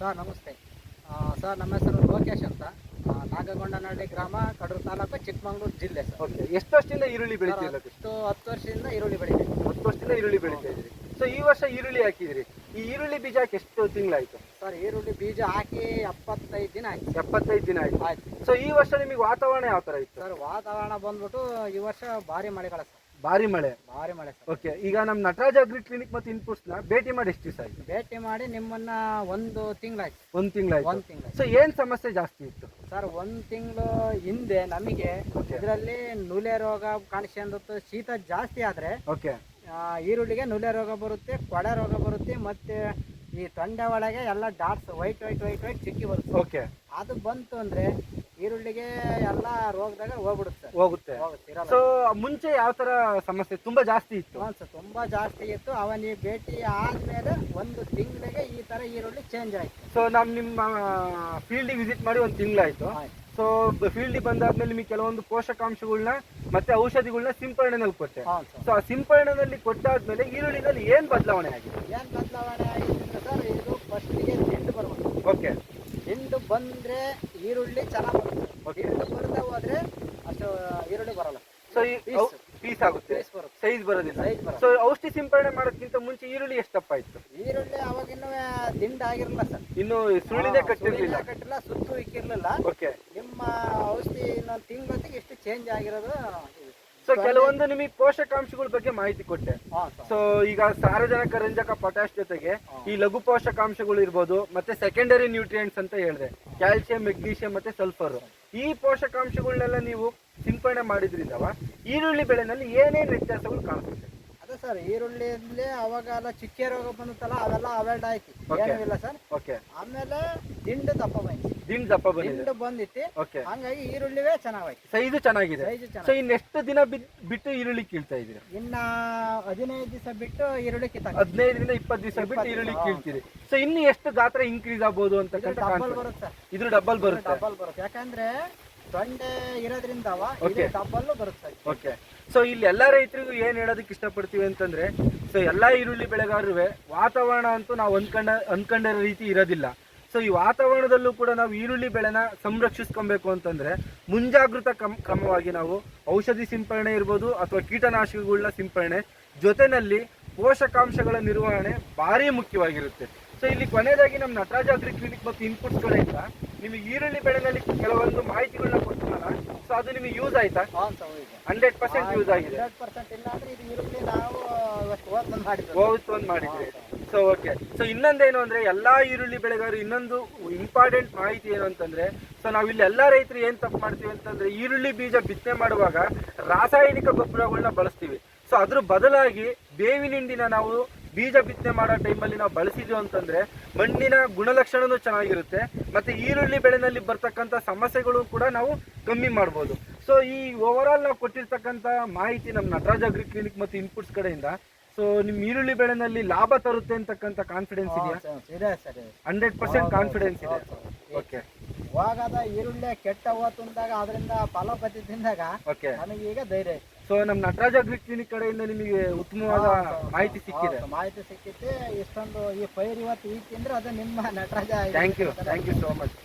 Sir ನಮಸ್ತೆ. Sir ನಮ್ಮ ಹೆಸರು ಲೋಕೇಶ್ ಅಂತ. ನಾಗಗೊಂಡನಹಳ್ಳಿ ಗ್ರಾಮ, ಕಡೂರು ತಾಲೂಕು, ಚಿಕ್ಕಮಗಳೂರು ಜಿಲ್ಲೆ ಸರ್. ಓಕೆ, ಎಷ್ಟು ವರ್ಷದಿಂದ ಈರುಳ್ಳಿ ಬೆಳಿತೀರಾ? ಇಷ್ಟು 10 ವರ್ಷದಿಂದ ಈರುಳ್ಳಿ ಬೆಳಿತೀವಿ. 10 ವರ್ಷದಿಂದ ಈರುಳ್ಳಿ ಬೆಳಿತಾ ಇದ್ದೀರಿ. ಸೊ ಈ ವರ್ಷ ಈರುಳ್ಳಿ ಹಾಕಿದಿರಿ. ಈ ಈರುಳ್ಳಿ ಬೀಜ ಹಾಕಿ ಎಷ್ಟು ತಿಂಗಳಾಯ್ತು? ಸರ್ ಈರುಳ್ಳಿ ಬೀಜ ಹಾಕಿ 75 ದಿನ ಆಯ್ತು. 75 ದಿನ ಆಯ್ತು. ಸೊ ಈ ವರ್ಷ ನಿಮಗೆ ವಾತಾವರಣ ಯಾವ ತರ ಇತ್ತು? ಸರ್ ವಾತಾವರಣ ಬಂದ್ಬಿಟ್ಟು ಈ ವರ್ಷ ಭಾರಿ ಮಳೆಗಾಲ ಸರ್. ಭಾರಿ ಮಳೆ ಸರ್. ಓಕೆ, ಈಗ ನಮ್ಮ ನಟರಾಜ್ ಅಗ್ರಿ ಕ್ಲಿನಿಕ್ ಮತ್ತು ಇನ್ಪುಟ್ಸ್ ನ ಭೇಟಿ ಮಾಡಿ ಎಷ್ಟು ದಿವಸ ಆಯ್ತು? ಭೇಟಿ ಮಾಡಿ ನಿಮ್ಮನ್ನ 1 ತಿಂಗಳಾಯ್ತು. 1 ತಿಂಗಳಾಯ್ತು. 1 ತಿಂಗಳು. ಸೊ ಏನ್ ಸಮಸ್ಯೆ ಜಾಸ್ತಿ ಇತ್ತು ಸರ್? 1 ತಿಂಗಳು ಹಿಂದೆ ನಮಗೆ ಇದರಲ್ಲಿ ನುಲೆ ರೋಗ ಕಾಣಿಸ್ಕೊಂಡಿತ್ತು. ಶೀತ ಜಾಸ್ತಿ ಆದ್ರೆ ಓಕೆ, ಈರುಳ್ಳಿಗೆ ನುಲೆ ರೋಗ ಬರುತ್ತೆ, ಕೊಳೆ ರೋಗ ಬರುತ್ತೆ, ಮತ್ತೆ ಈ ತೊಂಡೆ ಒಳಗೆ ಎಲ್ಲ ಡಾಟ್ಸ್ ವೈಟ್ ಚಿಕ್ಕಿ ಬರುತ್ತೆ. ಓಕೆ, ಅದು ಬಂತು ಅಂದ್ರೆ ಈರುಳ್ಳಿಗೆ ಎಲ್ಲ ರೋಗದಾಗ ಹೋಗ್ಬಿಡುತ್ತೆ. ಹೋಗುತ್ತೆ. ಸೊ ಮುಂಚೆ ಯಾವ ತರ ಸಮಸ್ಯೆ ತುಂಬಾ ಜಾಸ್ತಿ ಇತ್ತು? ಸರ್ ತುಂಬಾ ಜಾಸ್ತಿ ಇತ್ತು. ಅವನಿ ಭೇಟಿ ಆದ್ಮೇಲೆ 1 ತಿಂಗಳಿಗೆ ಈ ತರ ಈರುಳ್ಳಿ ಚೇಂಜ್ ಆಯ್ತು. ಸೊ ನಿಮ್ಮ ಫೀಲ್ಡ್ ವಿಸಿಟ್ ಮಾಡಿ 1 ತಿಂಗಳಾಯ್ತು. ಸೊ ಫೀಲ್ಡ್ ಬಂದಾದ್ಮೇಲೆ ನಿಮಗೆ ಕೆಲವೊಂದು ಪೋಷಕಾಂಶಗಳನ್ನ ಮತ್ತೆ ಔಷಧಿಗಳನ್ನ ಸಿಂಪರಣೆನಲ್ಲಿ ಕೊಟ್ಟೆ. ಸೊ ಆ ಸಿಂಪರಣೆಯಲ್ಲಿ ಕೊಟ್ಟಾದ್ಮೇಲೆ ಈರುಳ್ಳಿನಲ್ಲಿ ಏನ್ ಬದಲಾವಣೆ ಆಗಿದೆ? ಸರ್ ಇದು ಫಸ್ಟಿಗೆ ದಿಂಡು ಬರ್ಬೇಕು. ಓಕೆ, ದಿಂಡು ಬಂದ್ರೆ ಈರುಳ್ಳಿ ಚೆನ್ನಾಗಿ ಬರುತ್ತೆ. ದಿಂಡು ಬರದೆ ಹೋದ್ರೆ ಅಷ್ಟು ಈರುಳ್ಳಿ ಬರಲ್ಲ. ಸೊ ಪೀಸ್ ಆಗುತ್ತೆ, ಸೈಜ್ ಬರೋದಿಲ್ಲ. ಸೊ ಔಷಧಿ ಸಿಂಪರಣೆ ಮಾಡೋದಕ್ಕಿಂತ ಮುಂಚೆ ಈರುಳ್ಳಿ ಎಷ್ಟಪ್ಪ ಇತ್ತು? ಈರುಳ್ಳಿ ಅವಾಗ ಇನ್ನೂ ದಿಂಡು ಆಗಿರಲಿಲ್ಲ ಸರ್. ಇನ್ನು ಸುಳಿನೇ ಕಟ್ಟಿರ್ಲಿಲ್ಲ, ಸುತ್ತು ಇಕ್ಕಿರ್ಲಿಲ್ಲ. ಓಕೆ, ನಿಮ್ಮ ಔಷಧಿ ಇನ್ನೊಂದು ತಿಂಗಳಿಗೆ ಎಷ್ಟು ಚೇಂಜ್ ಆಗಿರೋದು. ಸೊ ಕೆಲವೊಂದು ನಿಮಗೆ ಪೋಷಕಾಂಶಗಳ ಬಗ್ಗೆ ಮಾಹಿತಿ ಕೊಟ್ಟೆ. ಸೊ ಈಗ ಸಾರಜನಕ, ರಂಜಕ, ಪೊಟ್ಯಾಶ್ ಜೊತೆಗೆ ಈ ಲಘು ಪೋಷಕಾಂಶಗಳು ಇರ್ಬೋದು, ಮತ್ತೆ ಸೆಕೆಂಡರಿ ನ್ಯೂಟ್ರಿಯೆಂಟ್ಸ್ ಅಂತ ಹೇಳಿದೆ, ಕ್ಯಾಲ್ಸಿಯಂ, ಮೆಗ್ನೀಷಿಯಂ ಮತ್ತೆ ಸಲ್ಫರ್. ಈ ಪೋಷಕಾಂಶಗಳನ್ನೆಲ್ಲ ನೀವು ಸಿಂಪರಣೆ ಮಾಡಿದ್ರಿಂದವ ಈರುಳ್ಳಿ ಬೆಳೆನಲ್ಲಿ ಏನೇನು ವ್ಯತ್ಯಾಸಗಳು ಕಾಣಿಸುತ್ತೆ? ಅದೇ ಸರ್, ಈರುಳ್ಳಿಯಲ್ಲಿ ಅವಾಗೆಲ್ಲ ಚುಕ್ಕೆ ರೋಗ ಬಂತಲ್ಲ, ಅವೆಲ್ಲ ಅವಾಯ್ಡ್ ಆಯ್ತು, ಏನೂ ಇಲ್ಲ ಸರ್. ಓಕೆ, ಆಮೇಲೆ ದಿಂಡು ದಪ್ಪ ಬಂತು. ದಿಂಡು ಬಂದಿತ್ತು. ಓಕೆ, ಹಂಗಾಗಿ ಈರುಳ್ಳಿವೇ ಚೆನ್ನಾಗಿ ಸೈಜು ಚೆನ್ನಾಗಿದೆ. ಸೊ ಇನ್ನೆಷ್ಟು ದಿನ ಬಿಟ್ಟು ಈರುಳ್ಳಿ ಕೀಳ್ತಾ ಇದ್ದೀರಾ? ಇನ್ನ 15 ದಿವಸ ಬಿಟ್ಟು ಈರುಳ್ಳಿ ಕಿತ್ತ. 15ರಿಂದ 20 ದಿವಸ ಬಿಟ್ಟು ಈರುಳ್ಳಿ ಕೀಳ್ತೀರಿ. ಸೊ ಇನ್ನು ಎಷ್ಟು ಗಾತ್ರ ಇನ್ಕ್ರೀಸ್ ಆಗ್ಬೋದು ಅಂತ? ಡಬಲ್ ಬರುತ್ತೆ. ಇದು ಡಬಲ್ ಬರುತ್ತೆ. ಯಾಕಂದ್ರೆ ತೊಂಡೆ ಇರೋದ್ರಿಂದ ಡಬಲ್ ಬರುತ್ತೆ. ಓಕೆ, ಸೊ ಇಲ್ಲಿ ಎಲ್ಲಾ ರೈತರಿಗೂ ಏನ್ ಹೇಳೋದಕ್ಕೆ ಇಷ್ಟಪಡ್ತೀವಿ ಅಂತಂದ್ರೆ, ಸೊ ಎಲ್ಲಾ ಈರುಳ್ಳಿ ಬೆಳೆಗಾರರು ವಾತಾವರಣ ಅಂತೂ ನಾವು ಅನ್ಕೊಂಡ ರೀತಿ ಇರೋದಿಲ್ಲ. ಸೊ ಈ ವಾತಾವರಣದಲ್ಲೂ ಕೂಡ ನಾವು ಈರುಳ್ಳಿ ಬೆಳೆನ ಸಂರಕ್ಷಿಸ್ಕೊಬೇಕು ಅಂತಂದ್ರೆ ಮುಂಜಾಗೃತ ಕ್ರಮವಾಗಿ ನಾವು ಔಷಧಿ ಸಿಂಪರಣೆ ಇರ್ಬೋದು ಅಥವಾ ಕೀಟನಾಶಕಗಳನ್ನ ಸಿಂಪರಣೆ ಜೊತೆನಲ್ಲಿ ಪೋಷಕಾಂಶಗಳ ನಿರ್ವಹಣೆ ಭಾರಿ ಮುಖ್ಯವಾಗಿರುತ್ತೆ. ಸೊ ಇಲ್ಲಿ ಕೊನೆಯದಾಗಿ ನಮ್ಮ ನಟರಾಜ್ ಅಗ್ರಿ ಕ್ಲಿನಿಕ್ ಮತ್ತು ಇನ್ಪುಟ್ಸ್ ಕಡೆಯಿಂದ ನಿಮಗೆ ಈರುಳ್ಳಿ ಬೆಳೆನಲ್ಲಿ ಕೆಲವೊಂದು ಮಾಹಿತಿಗಳನ್ನ ಕೊಡ್ತೀವಲ್ಲ, ಸೊ ಅದು ನಿಮಗೆ ಯೂಸ್ ಆಯ್ತಾ? 100% ಯೂಸ್ ಆಗಿದೆ. ಮಾಡಿದ್ರಿ. ಸೊ ಓಕೆ, ಸೊ ಇನ್ನೊಂದೇನು ಅಂದ್ರೆ ಎಲ್ಲಾ ಈರುಳ್ಳಿ ಬೆಳೆಗಾರರು ಇನ್ನೊಂದು ಇಂಪಾರ್ಟೆಂಟ್ ಮಾಹಿತಿ ಏನು ಅಂತಂದ್ರೆ, ಸೊ ನಾವು ಇಲ್ಲಿ ಎಲ್ಲಾ ರೈತರು ಏನ್ ತಪ್ಪು ಮಾಡ್ತೀವಿ ಅಂತಂದ್ರೆ, ಈರುಳ್ಳಿ ಬೀಜ ಬಿತ್ತನೆ ಮಾಡುವಾಗ ರಾಸಾಯನಿಕ ಗೊಬ್ಬರಗಳನ್ನ ಬಳಸ್ತೀವಿ. ಸೊ ಅದ್ರ ಬದಲಾಗಿ ಬೇವಿನ ಹಿಂಡಿನ ನಾವು ಬೀಜ ಬಿತ್ತನೆ ಮಾಡೋ ಟೈಮಲ್ಲಿ ನಾವು ಬಳಸಿದ್ವಿ ಅಂತಂದ್ರೆ ಮಣ್ಣಿನ ಗುಣಲಕ್ಷಣನೂ ಚೆನ್ನಾಗಿರುತ್ತೆ, ಮತ್ತೆ ಈರುಳ್ಳಿ ಬೆಳೆನಲ್ಲಿ ಬರ್ತಕ್ಕಂಥ ಸಮಸ್ಯೆಗಳು ಕೂಡ ನಾವು ಕಮ್ಮಿ ಮಾಡ್ಬೋದು. ಸೊ ಈ ಓವರ್ ಆಲ್ ನಾವು ಕೊಟ್ಟಿರ್ತಕ್ಕಂಥ ಮಾಹಿತಿ ನಮ್ಮ ನಟರಾಜ್ ಅಗ್ರಿ ಕ್ಲಿನಿಕ್ ಮತ್ತು ಇನ್ಪುಟ್ಸ್ ಕಡೆಯಿಂದ ಸೊ ನಿಮ್ಮ ಈರುಳ್ಳಿ ಬೆಳೆನಲ್ಲಿ ಲಾಭ ತರುತ್ತೆ ಅಂತಕ್ಕಂಥ ಕಾನ್ಫಿಡೆನ್ಸ್ ಇದೆಯಾ? 100% ಕಾನ್ಫಿಡೆನ್ಸ್ ಇದೆ. ಓಕೆ, ಇವಾಗದ ಈರುಳ್ಳಿ ಕೆಟ್ಟ ಹೋತಂದಾಗ ಅದರಿಂದ ಫಲ ಬತ್ತಿದ್ದಾಗ ನಮಗೆ ಈಗ ಧೈರ್ಯ. ಸೊ ನಮ್ಮ ನಟರಾಜ್ ಅಗ್ರಿ ಕ್ಲಿನಿಕ್ ಕಡೆಯಿಂದ ನಿಮಗೆ ಉತ್ತಮವಾದ ಮಾಹಿತಿ ಸಿಕ್ಕಿದೆ. ಇಷ್ಟೊಂದು ಈ ಪೈರ್ ಇವತ್ತು ಈ ತಿಂದ್ರೆ ಅದು ನಿಮ್ಮ Nataraja. Thank you so much.